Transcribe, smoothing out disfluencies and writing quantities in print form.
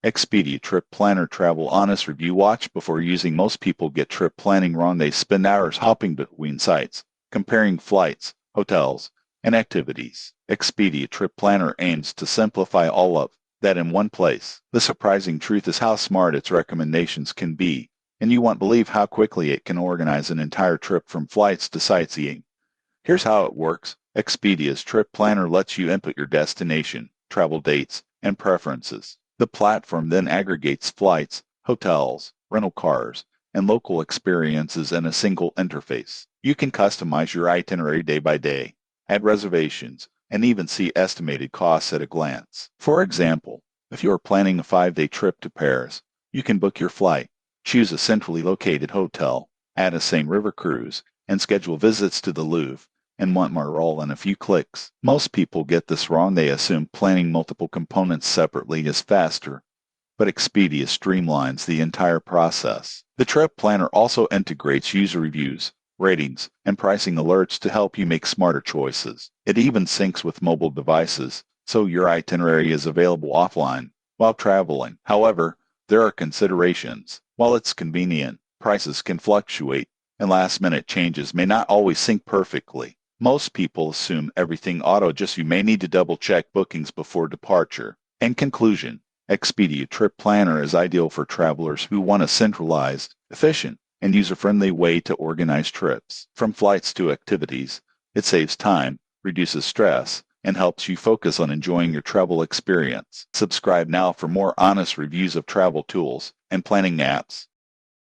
Expedia Trip Planner Travel Honest Review. Watch before using. Most people get trip planning wrong. They spend hours hopping between sites, comparing flights, hotels, and activities. Expedia Trip Planner aims to simplify all of that in one place. The surprising truth is how smart its recommendations can be, and you won't believe how quickly it can organize an entire trip from flights to sightseeing. Here's how it works. Expedia's Trip Planner lets you input your destination, travel dates, and preferences. The platform then aggregates flights, hotels, rental cars, and local experiences in a single interface. You can customize your itinerary day by day, add reservations, and even see estimated costs at a glance. For example, if you are planning a 5-day trip to Paris, you can book your flight, choose a centrally located hotel, add a Seine River cruise, and schedule visits to the Louvre and want more all in a few clicks. Most people get this wrong. They assume planning multiple components separately is faster, but Expedia streamlines the entire process. The Trip Planner also integrates user reviews, ratings, and pricing alerts to help you make smarter choices. It even syncs with mobile devices, so your itinerary is available offline while traveling. However, there are considerations. While it's convenient, prices can fluctuate, and last-minute changes may not always sync perfectly. Most people assume everything auto-adjusts. You may need to double-check bookings before departure. In conclusion, Expedia Trip Planner is ideal for travelers who want a centralized, efficient, and user-friendly way to organize trips. From flights to activities, it saves time, reduces stress, and helps you focus on enjoying your travel experience. Subscribe now for more honest reviews of travel tools and planning apps.